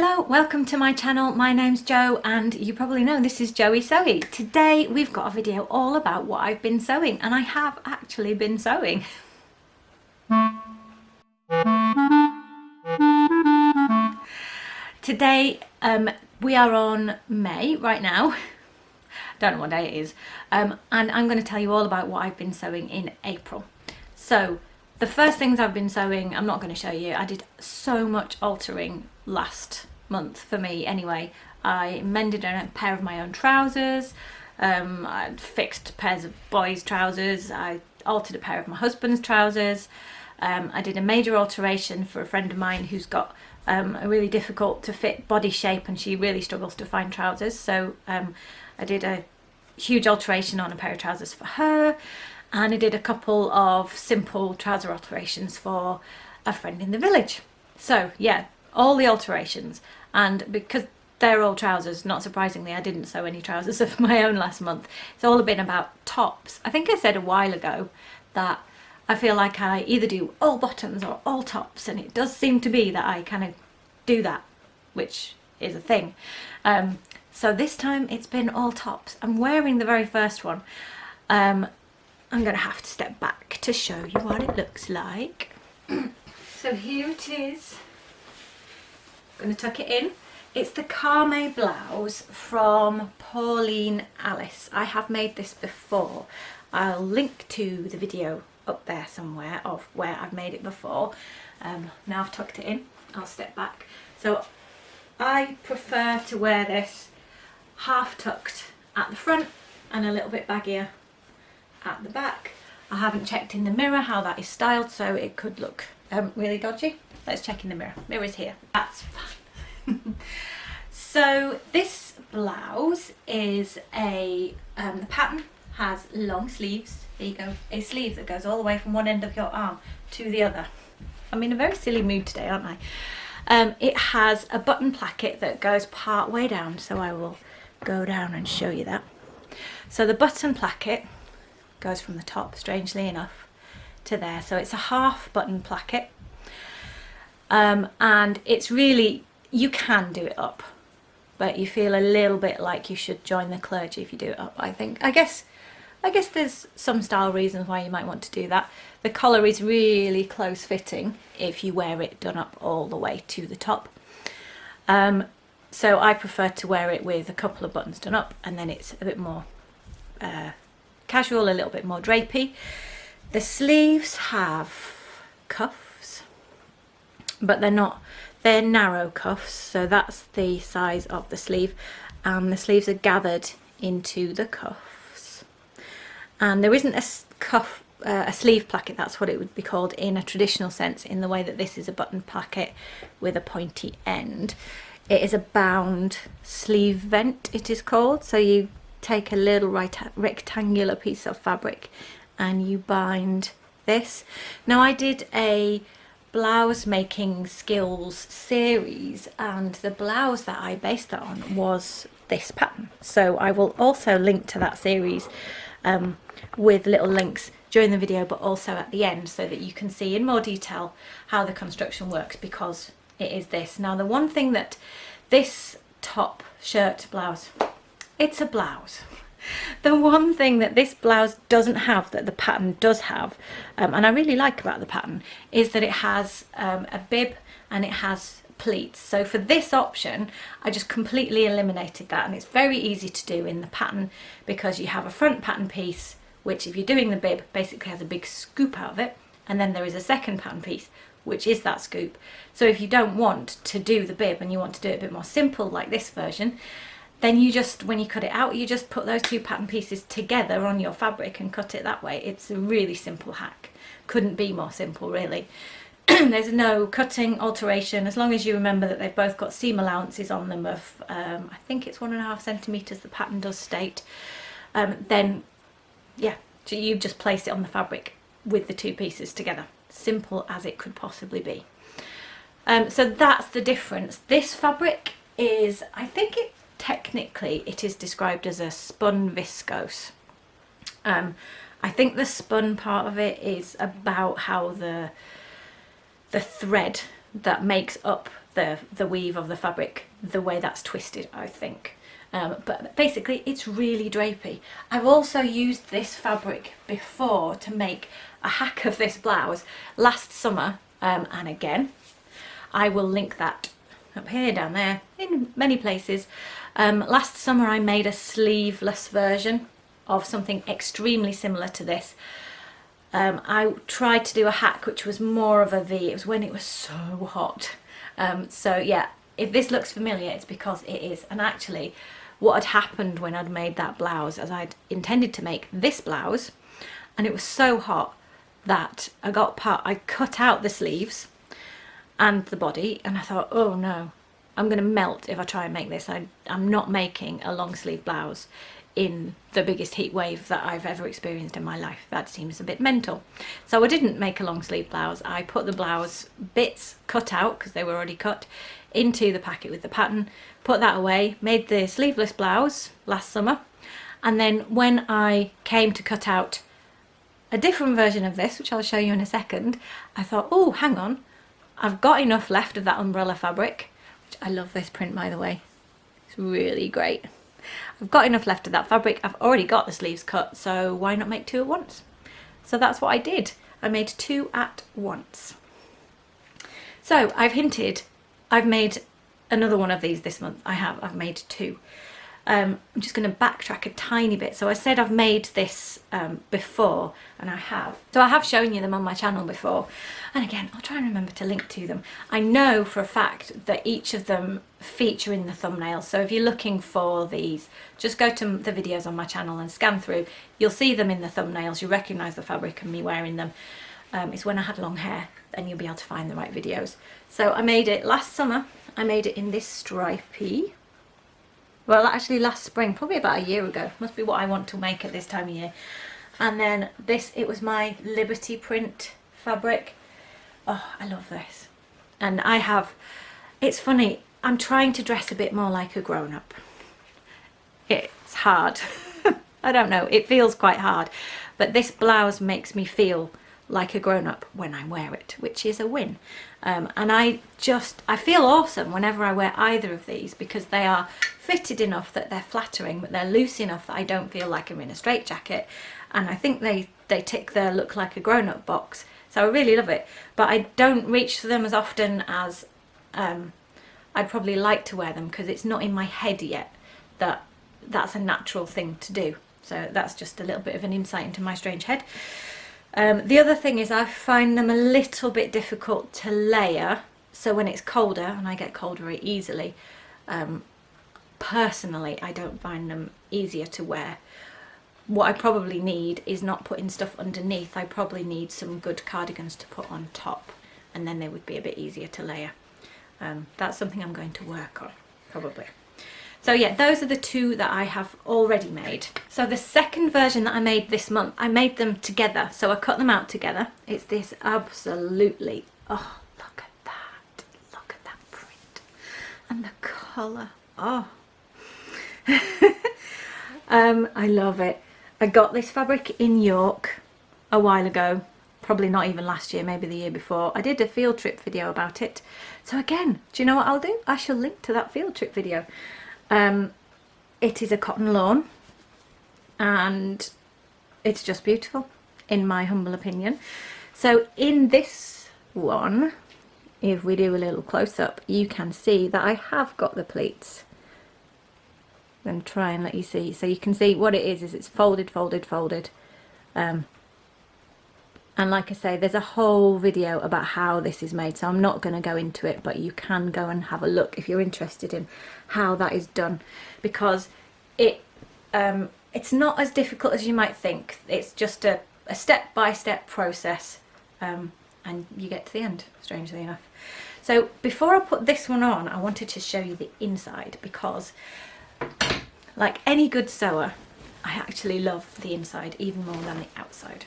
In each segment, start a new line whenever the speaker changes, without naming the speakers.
Hello, welcome to my channel. My name's Jo and you probably know this is Joey Sewy. Today we've got a video all about what I've been sewing, and I have actually been sewing. Today we are on May right now. Don't know what day it is, and I'm going to tell you all about what I've been sewing in April. So the first things I've been sewing, I'm not going to show you. I did so much altering last month for me anyway. I mended a pair of my own trousers, I fixed pairs of boys' trousers, I altered a pair of my husband's trousers, I did a major alteration for a friend of mine who's got a really difficult to fit body shape and she really struggles to find trousers, so I did a huge alteration on a pair of trousers for her, and I did a couple of simple trouser alterations for a friend in the village. So yeah, all the alterations, and because they're all trousers, not surprisingly I didn't sew any trousers of my own last month. It's all been about tops. I think I said a while ago that I feel like I either do all bottoms or all tops, and it does seem to be that I kind of do that, which is a thing. So this time it's been all tops. I'm wearing the very first one. I'm gonna have to step back to show you what it looks like. So here it is. I'm gonna tuck it in. It's the Carme blouse from Pauline Alice. I have made this before. I'll link to the video up there somewhere of where I've made it before. Now I've tucked it in, I'll step back. So I prefer to wear this half tucked at the front and a little bit baggier at the back. I haven't checked in the mirror how that is styled, so it could look really dodgy. Let's check in the mirror. Mirror's here. That's fine. So this blouse is the pattern has long sleeves. There you go. A sleeve that goes all the way from one end of your arm to the other. I'm in a very silly mood today, aren't I? It has a button placket that goes part way down, so I will go down and show you that. So the button placket goes from the top, strangely enough, to there. So it's a half button placket, and it's really, you can do it up, but you feel a little bit like you should join the clergy if you do it up, I think. I guess there's some style reasons why you might want to do that. The collar is really close fitting if you wear it done up all the way to the top. So I prefer to wear it with a couple of buttons done up, and then it's a bit more casual, a little bit more drapey. The sleeves have cuffs, but they're narrow cuffs, so that's the size of the sleeve, and the sleeves are gathered into the cuffs. And there isn't a sleeve placket, that's what it would be called in a traditional sense, in the way that this is a button placket with a pointy end. It is a bound sleeve vent, it is called. So you take a little rectangular piece of fabric and you bind this. Now I did a blouse making skills series, and the blouse that I based that on was this pattern. So I will also link to that series with little links during the video, but also at the end, so that you can see in more detail how the construction works, because it is this. Now the one thing that this top shirt blouse, it's a blouse. The one thing that this blouse doesn't have that the pattern does have, and I really like about the pattern, is that it has a bib and it has pleats. So for this option I just completely eliminated that, and it's very easy to do in the pattern because you have a front pattern piece which, if you're doing the bib, basically has a big scoop out of it, and then there is a second pattern piece which is that scoop. So if you don't want to do the bib and you want to do it a bit more simple like this version, then you just, when you cut it out, you just put those two pattern pieces together on your fabric and cut it that way. It's a really simple hack. Couldn't be more simple, really. There's no cutting, alteration, as long as you remember that they've both got seam allowances on them of, I think it's 1.5 centimetres, the pattern does state. Then, yeah, so you just place it on the fabric with the two pieces together. Simple as it could possibly be. So that's the difference. This fabric is, I think technically it is described as a spun viscose. I think the spun part of it is about how the thread that makes up the weave of the fabric, the way that's twisted, I think. But basically it's really drapey. I've also used this fabric before to make a hack of this blouse last summer, and again I will link that up here, down there, in many places. Last summer I made a sleeveless version of something extremely similar to this. I tried to do a hack which was more of a V. It was when it was so hot. So yeah, if this looks familiar, it's because it is. And actually what had happened when I'd made that blouse, as I'd intended to make this blouse, and it was so hot that I cut out the sleeves and the body, and I thought, oh no, I'm gonna melt if I try and make this. I'm not making a long sleeve blouse in the biggest heat wave that I've ever experienced in my life. That seems a bit mental. So I didn't make a long sleeve blouse. I put the blouse bits cut out, because they were already cut, into the packet with the pattern, put that away, made the sleeveless blouse last summer, and then when I came to cut out a different version of this, which I'll show you in a second, I thought, oh, hang on, I've got enough left of that umbrella fabric, which I love this print, by the way. It's really great. I've got enough left of that fabric. I've already got the sleeves cut, so why not make two at once? So that's what I did. I made two at once. So I've hinted, I've made another one of these this month. I've made two. I'm just going to backtrack a tiny bit. So I said I've made this before, and I have. So I have shown you them on my channel before. And again, I'll try and remember to link to them. I know for a fact that each of them feature in the thumbnail. So if you're looking for these, just go to the videos on my channel and scan through. You'll see them in the thumbnails. You'll recognise the fabric and me wearing them. It's when I had long hair, and you'll be able to find the right videos. So I made it last summer. I made it in this stripy. Well, actually last spring, probably about a year ago. Must be what I want to make at this time of year. And then this, it was my Liberty print fabric. Oh, I love this. And I have, it's funny, I'm trying to dress a bit more like a grown-up. It's hard. I don't know, it feels quite hard. But this blouse makes me feel like a grown-up when I wear it, which is a win. And I feel awesome whenever I wear either of these, because they are fitted enough that they're flattering, but they're loose enough that I don't feel like I'm in a straitjacket. And I think they tick their look like a grown-up box. So I really love it. But I don't reach for them as often as I'd probably like to wear them, because it's not in my head yet that that's a natural thing to do. So that's just a little bit of an insight into my strange head. The other thing is I find them a little bit difficult to layer. So when it's colder, and I get cold very easily, personally I don't find them easier to wear. What I probably need is not putting stuff underneath. I probably need some good cardigans to put on top, and then they would be a bit easier to layer. That's something I'm going to work on, probably. So yeah, those are the two that I have already made. So the second version that I made this month, I made them together. So I cut them out together. It's this absolutely, oh, look at that. Look at that print. And the colour, oh. I love it. I got this fabric in York a while ago. Probably not even last year, maybe the year before. I did a field trip video about it. So again, do you know what I'll do? I shall link to that field trip video. It is a cotton lawn, and it's just beautiful, in my humble opinion. So in this one, if we do a little close-up, you can see that I have got the pleats. I'm going to try and let you see. So you can see what it is it's folded, folded, folded. And like I say, there's a whole video about how this is made, so I'm not going to go into it, but you can go and have a look if you're interested in how that is done, because it's not as difficult as you might think. It's just a step-by-step process, and you get to the end, strangely enough. So before I put this one on, I wanted to show you the inside, because like any good sewer, I actually love the inside even more than the outside.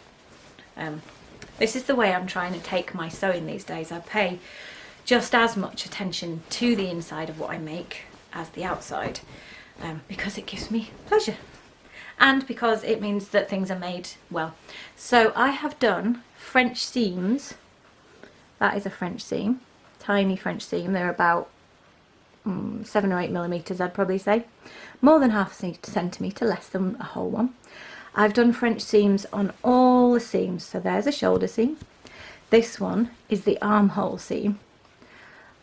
This is the way I'm trying to take my sewing these days. I pay just as much attention to the inside of what I make as the outside, because it gives me pleasure, and because it means that things are made well. So I have done French seams. That is a French seam. tiny French seam. They're about 7 or 8 millimeters, I'd probably say. More than half a centimetre, less than a whole one. I've done French seams on all the seams. So there's a shoulder seam. This one is the armhole seam.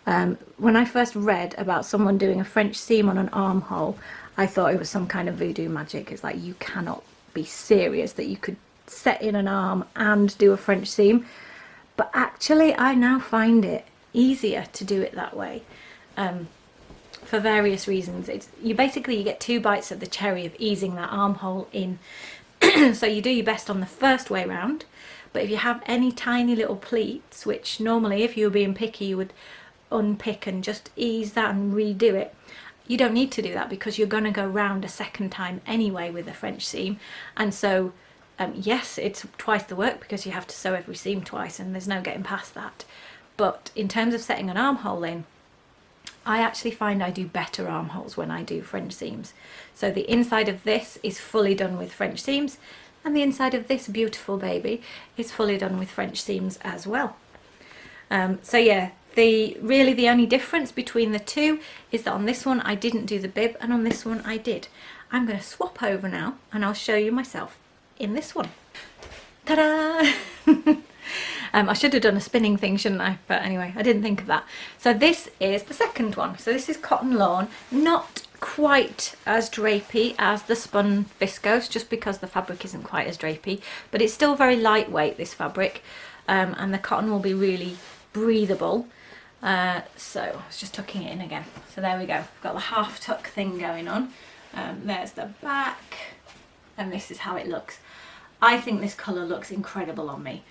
When I first read about someone doing a French seam on an armhole, I thought it was some kind of voodoo magic. It's like, you cannot be serious that you could set in an arm and do a French seam. But actually, I now find it easier to do it that way, for various reasons. You get 2 bites of the cherry of easing that armhole in. So you do your best on the first way round, but if you have any tiny little pleats, which normally if you were being picky you would unpick and just ease that and redo it, you don't need to do that because you're going to go round a second time anyway with a French seam. And so yes, it's twice the work because you have to sew every seam twice and there's no getting past that. But in terms of setting an armhole in, I actually find I do better armholes when I do French seams. So the inside of this is fully done with French seams, and the inside of this beautiful baby is fully done with French seams as well. So yeah, really the only difference between the two is that on this one I didn't do the bib and on this one I did. I'm going to swap over now and I'll show you myself in this one. Ta-da! I should have done a spinning thing, shouldn't I? But anyway, I didn't think of that. So this is the second one. So this is cotton lawn, not quite as drapey as the spun viscose, just because the fabric isn't quite as drapey, but it's still very lightweight, this fabric, and the cotton will be really breathable. So I was just tucking it in again. So there we go. I've got the half tuck thing going on. There's the back, and this is how it looks. I think this colour looks incredible on me.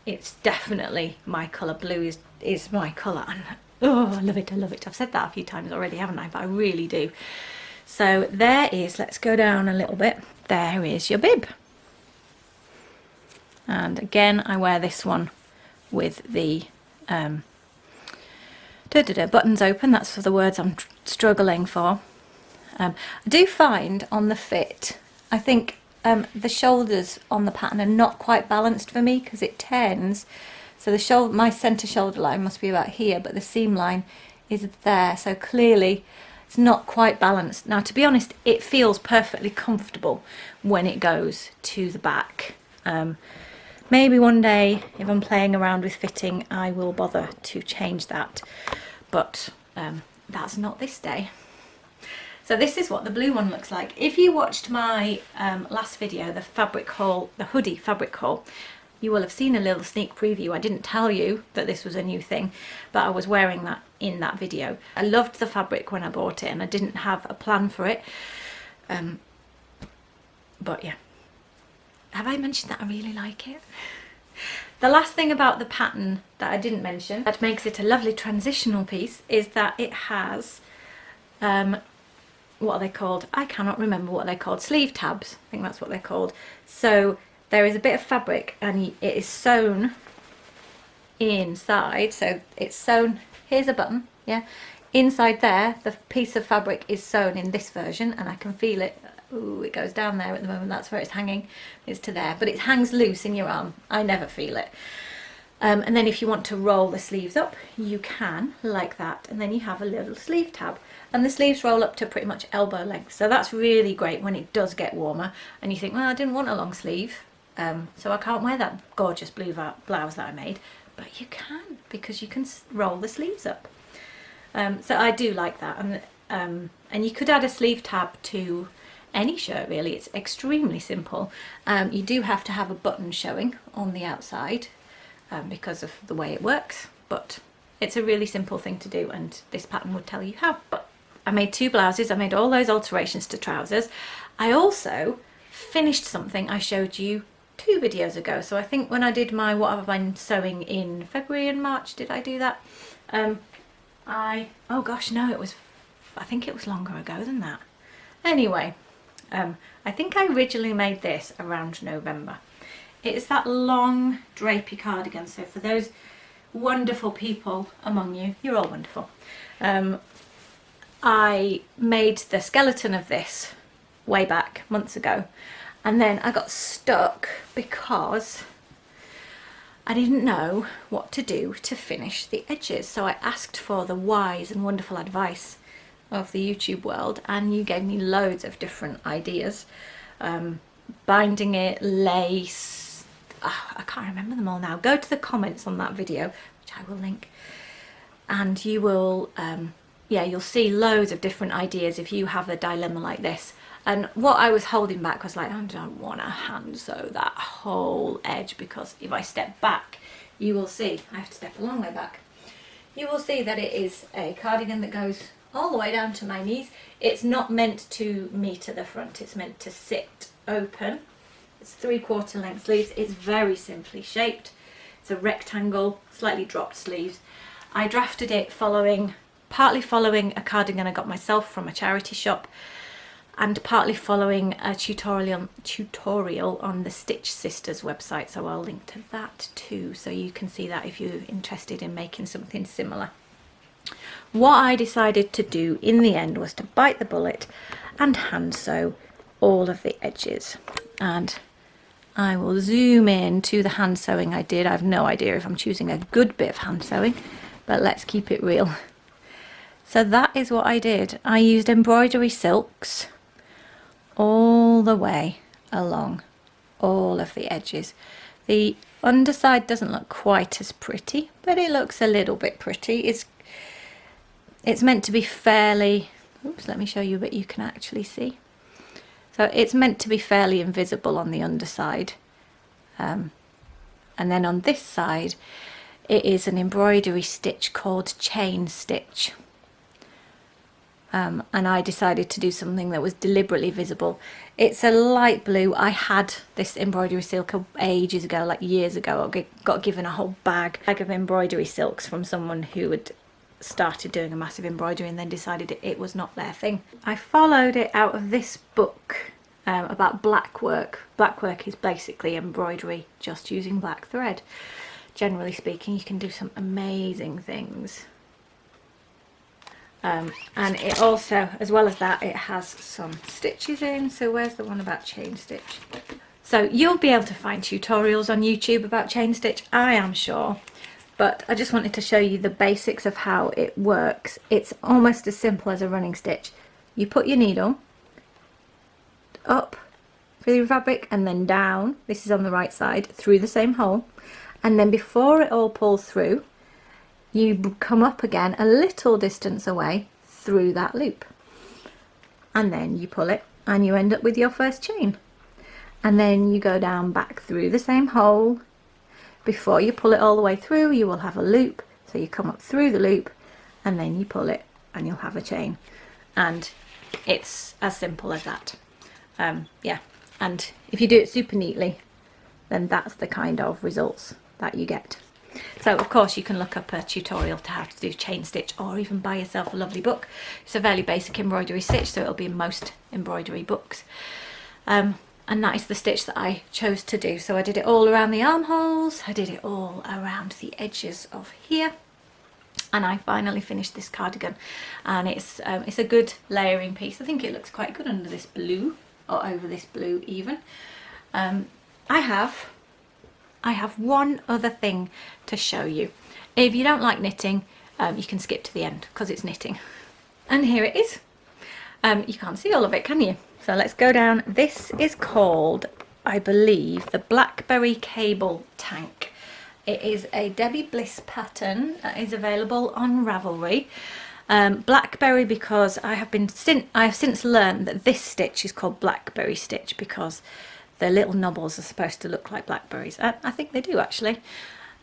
It's definitely my colour. Blue is my colour, and oh, I love it, I love it. I've said that a few times already, haven't I? But I really do. So there is, let's go down a little bit. There is your bib. And again, I wear this one with the buttons open. That's for the words I'm struggling for. I do find on the fit, I think the shoulders on the pattern are not quite balanced for me because it tends, so my centre shoulder line must be about here, but the seam line is there, so clearly it's not quite balanced. Now, to be honest, it feels perfectly comfortable when it goes to the back. Maybe one day, if I'm playing around with fitting, I will bother to change that, but that's not this day. So this is what the blue one looks like. If you watched my last video, the fabric haul, the hoodie fabric haul, you will have seen a little sneak preview. I didn't tell you that this was a new thing, but I was wearing that in that video. I loved the fabric when I bought it and I didn't have a plan for it. But yeah, have I mentioned that I really like it? The last thing about the pattern that I didn't mention that makes it a lovely transitional piece is that it has what are they called? I cannot remember what they're called. Sleeve tabs, I think that's what they're called. So there is a bit of fabric and it is sewn inside. So it's sewn, here's a button, yeah. Inside there, the piece of fabric is sewn in this version and I can feel it. Ooh, it goes down there at the moment, that's where it's hanging. It's to there, but it hangs loose in your arm. I never feel it. And then if you want to roll the sleeves up, you can, like that, and then you have a little sleeve tab. And the sleeves roll up to pretty much elbow length, so that's really great when it does get warmer and you think, well, I didn't want a long sleeve, so I can't wear that gorgeous blue blouse that I made. But you can, because you can roll the sleeves up. So I do like that, and you could add a sleeve tab to any shirt really. It's extremely simple. You do have to have a button showing on the outside, because of the way it works, but it's a really simple thing to do and this pattern would tell you how. But I made 2 blouses, I made all those alterations to trousers. I also finished something I showed you 2 videos ago. So I think when I did my what have I been sewing in February and March, did I do that? Oh gosh, no, I think it was longer ago than that. Anyway, I think I originally made this around November. It's that long drapey cardigan, so for those wonderful people among you, you're all wonderful. I made the skeleton of this way back months ago, and then I got stuck because I didn't know what to do to finish the edges, so I asked for the wise and wonderful advice of the YouTube world, and you gave me loads of different ideas. Binding it, lace, I can't remember them all now. Go to the comments on that video, which I will link, and you will yeah, you'll see loads of different ideas if you have a dilemma like this. And what I was holding back was like, I don't want to hand sew that whole edge, because if I step back, you will see, I have to step a long way back, you will see that it is a cardigan that goes all the way down to my knees. It's not meant to meet at the front, it's meant to sit open. It's 3/4 length sleeves, it's very simply shaped. It's a rectangle, slightly dropped sleeves. I drafted it partly following a cardigan I got myself from a charity shop, and partly following a tutorial on the Stitch Sisters website, so I'll link to that too, so you can see that if you're interested in making something similar. What I decided to do in the end was to bite the bullet and hand sew all of the edges, and I will zoom in to the hand sewing I did. I have no idea if I'm choosing a good bit of hand sewing, but let's keep it real. So that is what I did. I used embroidery silks all the way along all of the edges. The underside doesn't look quite as pretty, but it looks a little bit pretty. It's meant to be fairly, oops, let me show you what you can actually see. So it's meant to be fairly invisible on the underside, and then on this side it is an embroidery stitch called chain stitch. And I decided to do something that was deliberately visible. It's a light blue. I had this embroidery silk ages ago, like years ago. I got given a whole bag of embroidery silks from someone who had started doing a massive embroidery and then decided it was not their thing. I followed it out of this book about black work. Black work is basically embroidery just using black thread. Generally speaking, you can do some amazing things. And it also, as well as that, it has some stitches in. So where's the one about chain stitch? So you'll be able to find tutorials on YouTube about chain stitch, I am sure, but I just wanted to show you the basics of how it works. It's almost as simple as a running stitch. You put your needle up through your fabric and then down, this is on the right side, through the same hole, and then before it all pulls through, you come up again a little distance away through that loop, and then you pull it and you end up with your first chain, and then you go down back through the same hole. Before you pull it all the way through, you will have a loop, so you come up through the loop and then you pull it and you'll have a chain, and it's as simple as that. Yeah, and if you do it super neatly, then that's the kind of results that you get. So of course you can look up a tutorial to how to do chain stitch, or even buy yourself a lovely book. It's a fairly basic embroidery stitch, so it'll be in most embroidery books. And that is the stitch that I chose to do. So I did it all around the armholes, I did it all around the edges of here, and I finally finished this cardigan. And it's a good layering piece. I think it looks quite good under this blue, or over this blue even. I have one other thing to show you. If you don't like knitting, you can skip to the end because it's knitting. And here it is. You can't see all of it, can you? So let's go down. This is called, I believe, the Blackberry Cable Tank. It is a Debbie Bliss pattern that is available on Ravelry. Blackberry, because I have since learned that this stitch is called Blackberry stitch because the little knobbles are supposed to look like blackberries. I think they do actually.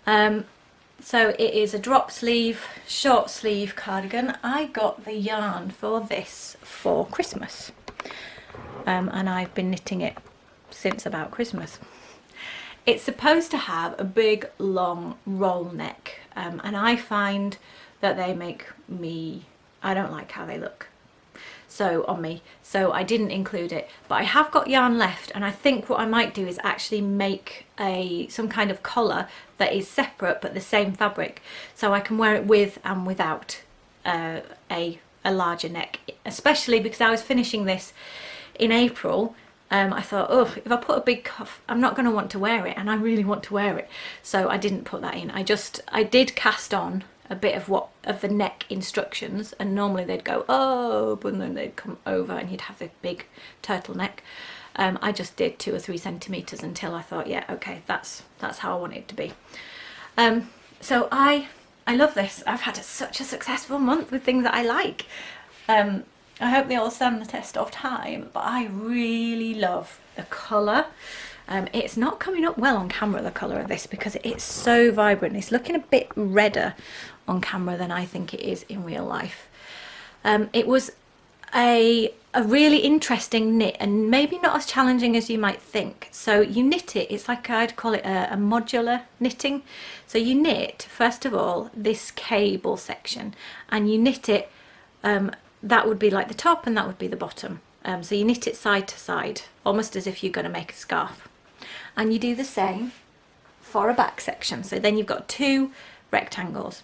So it is a drop sleeve, short sleeve cardigan. I got the yarn for this for Christmas, and I've been knitting it since about Christmas. It's supposed to have a big long roll neck, and I find that they make me, I don't like how they look on me, so I didn't include it. But I have got yarn left, and I think what I might do is actually make some kind of collar that is separate but the same fabric, so I can wear it with and without a larger neck, especially because I was finishing this in April, I thought, oh, if I put a big cuff, I'm not going to want to wear it, and I really want to wear it, so I didn't put that in. I did cast on a bit of the neck instructions, and normally they'd go up and then they'd come over and you'd have the big turtleneck. I just did 2 or 3 centimeters until I thought, yeah, okay, that's how I want it to be. So I love this. I've had such a successful month with things that I like. I hope they all stand the test of time, but I really love the colour. It's not coming up well on camera, the colour of this, because it's so vibrant. It's looking a bit redder on camera than I think it is in real life. It was a really interesting knit, and maybe not as challenging as you might think. So you knit it, it's like, I'd call it a modular knitting. So you knit, first of all, this cable section, and you knit it, that would be like the top and that would be the bottom. So you knit it side to side, almost as if you're going to make a scarf. And you do the same for a back section. So then you've got 2 rectangles.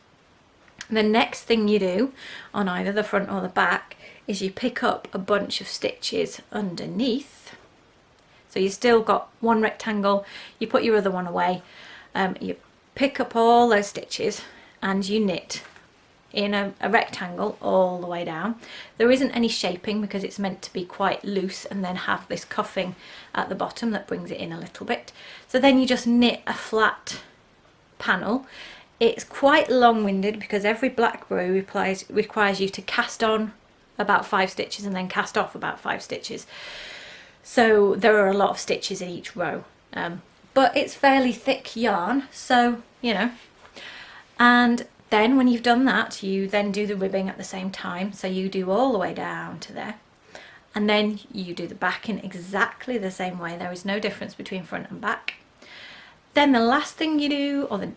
The next thing you do on either the front or the back is you pick up a bunch of stitches underneath. So you still got 1 rectangle, you put your other one away, you pick up all those stitches and you knit in a rectangle all the way down. There isn't any shaping because it's meant to be quite loose and then have this cuffing at the bottom that brings it in a little bit. So then you just knit a flat panel. It's quite long-winded because every blackberry requires you to cast on about 5 stitches and then cast off about 5 stitches. So there are a lot of stitches in each row. But it's fairly thick yarn, so, you know. And then when you've done that, you then do the ribbing at the same time. So you do all the way down to there. And then you do the back in exactly the same way. There is no difference between front and back. Then the last thing you do, or the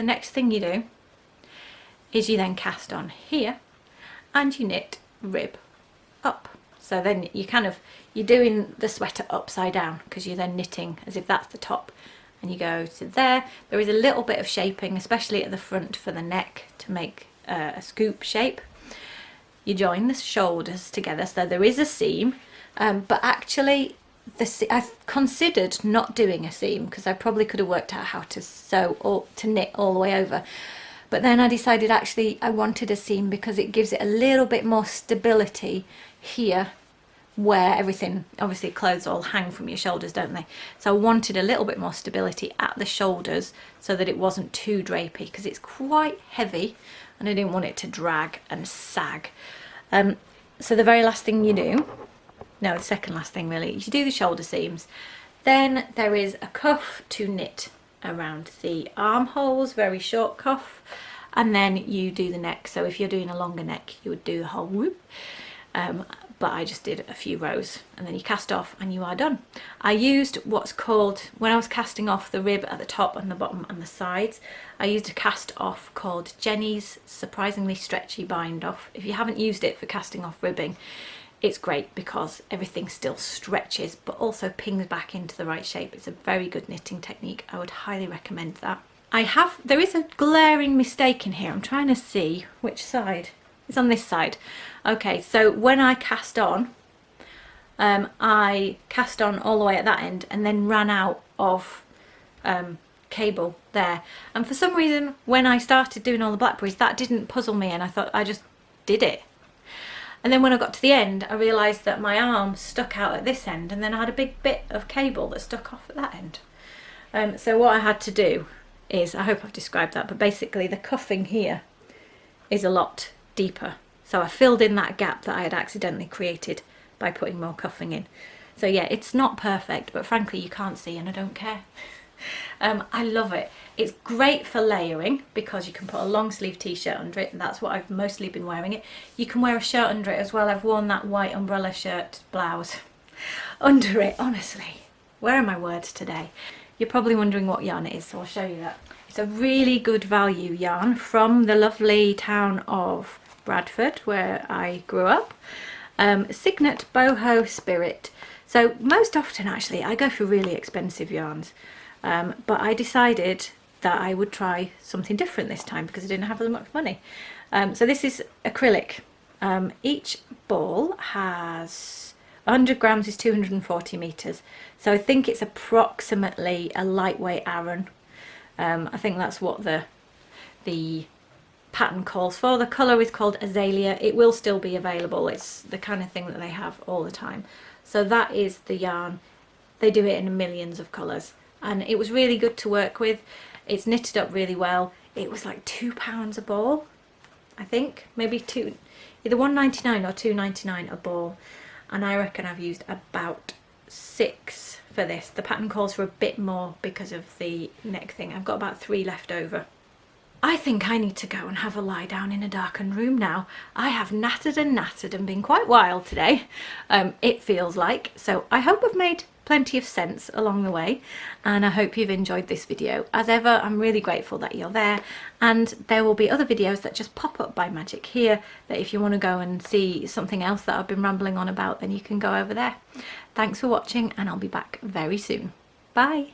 next thing you do is you then cast on here and you knit rib up. So then you're doing the sweater upside down because you're then knitting as if that's the top. And you go to there. There is a little bit of shaping, especially at the front for the neck, to make a scoop shape. You join the shoulders together, so there is a seam, but actually I've considered not doing a seam because I probably could have worked out how to sew or to knit all the way over. But then I decided actually I wanted a seam because it gives it a little bit more stability here, where everything, obviously clothes all hang from your shoulders, don't they? So I wanted a little bit more stability at the shoulders so that it wasn't too drapey, because it's quite heavy and I didn't want it to drag and sag. So the very last thing you do, no, the second last thing really, is you do the shoulder seams. Then there is a cuff to knit around the armholes, very short cuff, and then you do the neck. So if you're doing a longer neck, you would do the whole whoop. But I just did a few rows and then you cast off and you are done. I used what's called, when I was casting off the rib at the top and the bottom and the sides, I used a cast off called Jenny's Surprisingly Stretchy Bind Off. If you haven't used it for casting off ribbing, it's great because everything still stretches but also pings back into the right shape. It's a very good knitting technique. I would highly recommend that. There is a glaring mistake in here. I'm trying to see which side. It's on this side. Okay, so when I cast on, I cast on all the way at that end and then ran out of cable there. And for some reason, when I started doing all the blackberries, that didn't puzzle me and I thought I just did it. And then when I got to the end, I realised that my arm stuck out at this end and then I had a big bit of cable that stuck off at that end. So what I had to do is, I hope I've described that, but basically the cuffing here is a lot deeper. So I filled in that gap that I had accidentally created by putting more cuffing in. So yeah, it's not perfect, but frankly you can't see and I don't care. I love it. It's great for layering because you can put a long sleeve t-shirt under it, and that's what I've mostly been wearing it. You can wear a shirt under it as well. I've worn that white umbrella shirt blouse under it, honestly. Where are my words today? You're probably wondering what yarn it is, so I'll show you that. It's a really good value yarn from the lovely town of Bradford, where I grew up. Signet Boho Spirit. So most often actually I go for really expensive yarns, but I decided that I would try something different this time because I didn't have as much money. So this is acrylic. Each ball has 100 grams is 240 meters, so I think it's approximately a lightweight Aran. I think that's what the pattern calls for. The colour is called Azalea. It will still be available. It's the kind of thing that they have all the time. So that is the yarn. They do it in millions of colours, and it was really good to work with. It's knitted up really well. It was like £2 a ball, I think, maybe either £1.99 or £2.99 a ball, and I reckon I've used about 6 for this. The pattern calls for a bit more because of the neck thing. I've got about 3 left over. I think I need to go and have a lie down in a darkened room now. I have nattered and been quite wild today, it feels like. So I hope I've made plenty of sense along the way, and I hope you've enjoyed this video. As ever, I'm really grateful that you're there, and there will be other videos that just pop up by magic here, that if you want to go and see something else that I've been rambling on about, then you can go over there. Thanks for watching, and I'll be back very soon. Bye!